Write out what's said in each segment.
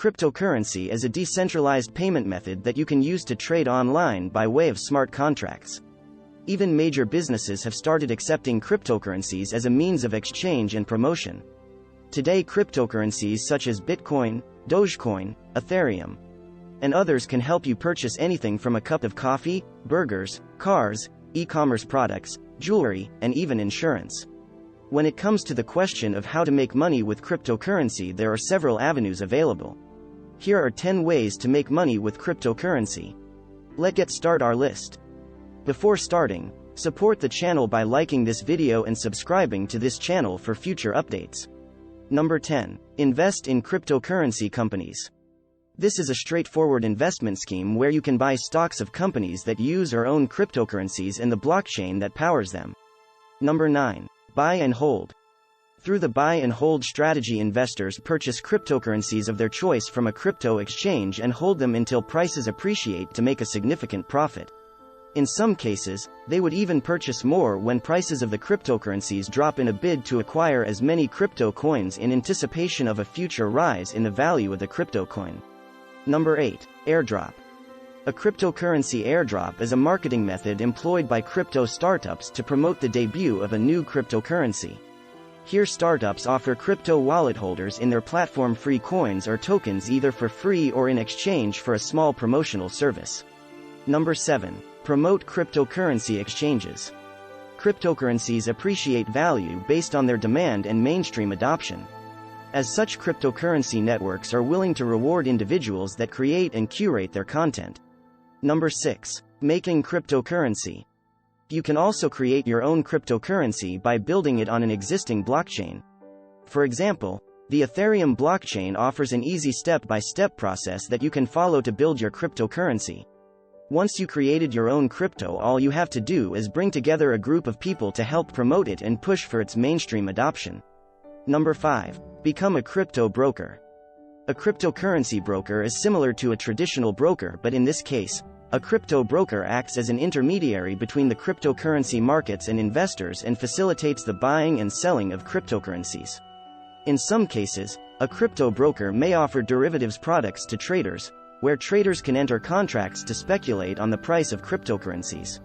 cryptocurrency as a decentralized payment method that you can use to trade online by way of smart contracts. Even major businesses have started accepting cryptocurrencies as a means of exchange and promotion. Today, cryptocurrencies such as Bitcoin, Dogecoin, Ethereum, and others can help you purchase anything from a cup of coffee, burgers, cars, e-commerce products, jewelry, and even insurance. When it comes to the question of how to make money with cryptocurrency, there are several avenues available. Here are 10 ways to make money with cryptocurrency. Let's get started our list. Before starting, support the channel by liking this video and subscribing to this channel for future updates. Number 10. Invest in cryptocurrency companies. This is a straightforward investment scheme where you can buy stocks of companies that use or own cryptocurrencies and the blockchain that powers them. Number 9. Buy and hold. Through the buy and hold strategy, investors purchase cryptocurrencies of their choice from a crypto exchange and hold them until prices appreciate to make a significant profit. In some cases, they would even purchase more when prices of the cryptocurrencies drop in a bid to acquire as many crypto coins in anticipation of a future rise in the value of the crypto coin. Number 8. Airdrop. A cryptocurrency airdrop is a marketing method employed by crypto startups to promote the debut of a new cryptocurrency. Here, startups offer crypto wallet holders in their platform free coins or tokens, either for free or in exchange for a small promotional service. Number 7. Promote cryptocurrency exchanges. Cryptocurrencies appreciate value based on their demand and mainstream adoption. As such, cryptocurrency networks are willing to reward individuals that create and curate their content. Number 6. Making cryptocurrency. You can also create your own cryptocurrency by building it on an existing blockchain. For example, the Ethereum blockchain offers an easy step-by-step process that you can follow to build your cryptocurrency. Once you created your own crypto, all you have to do is bring together a group of people to help promote it and push for its mainstream adoption. Number 5. Become a crypto broker. A cryptocurrency broker is similar to a traditional broker, but in this case, a crypto broker acts as an intermediary between the cryptocurrency markets and investors and facilitates the buying and selling of cryptocurrencies. In some cases, a crypto broker may offer derivatives products to traders, where traders can enter contracts to speculate on the price of cryptocurrencies.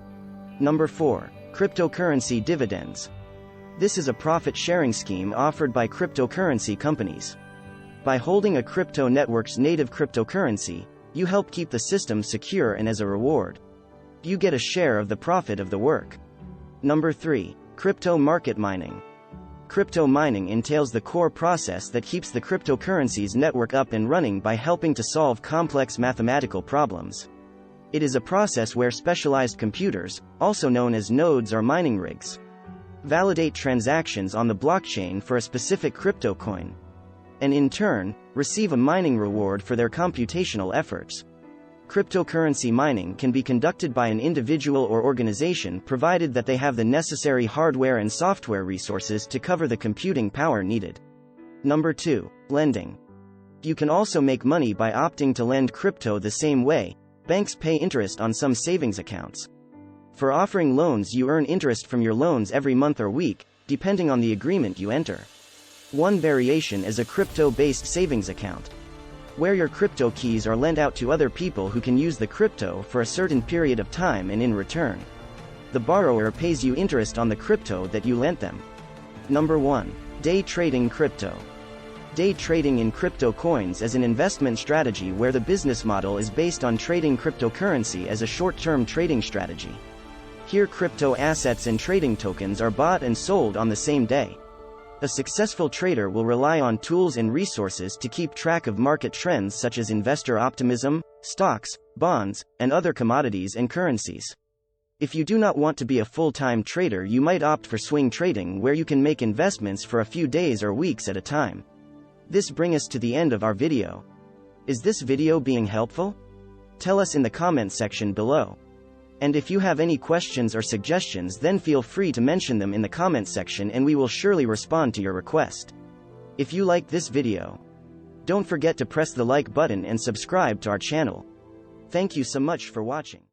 Number 4. Cryptocurrency dividends. This is a profit-sharing scheme offered by cryptocurrency companies. By holding a crypto network's native cryptocurrency, you help keep the system secure, and as a reward, you get a share of the profit of the work. Number 3. Crypto market mining. Crypto mining entails the core process that keeps the cryptocurrency's network up and running by helping to solve complex mathematical problems. It is a process where specialized computers, also known as nodes or mining rigs, validate transactions on the blockchain for a specific crypto coin, and in turn, receive a mining reward for their computational efforts. Cryptocurrency mining can be conducted by an individual or organization provided that they have the necessary hardware and software resources to cover the computing power needed. Number 2. Lending. You can also make money by opting to lend crypto the same way banks pay interest on some savings accounts. For offering loans, you earn interest from your loans every month or week, depending on the agreement you enter. One variation is a crypto-based savings account, where your crypto keys are lent out to other people who can use the crypto for a certain period of time, and in return, the borrower pays you interest on the crypto that you lent them. Number 1. Day trading crypto. Day trading in crypto coins is an investment strategy where the business model is based on trading cryptocurrency as a short-term trading strategy. Here, crypto assets and trading tokens are bought and sold on the same day. A successful trader will rely on tools and resources to keep track of market trends such as investor optimism, stocks, bonds, and other commodities and currencies. If you do not want to be a full-time trader, you might opt for swing trading, where you can make investments for a few days or weeks at a time. This brings us to the end of our video. Is this video being helpful? Tell us in the comment section below. And if you have any questions or suggestions, then feel free to mention them in the comment section and we will surely respond to your request. If you liked this video, don't forget to press the like button and subscribe to our channel. Thank you so much for watching.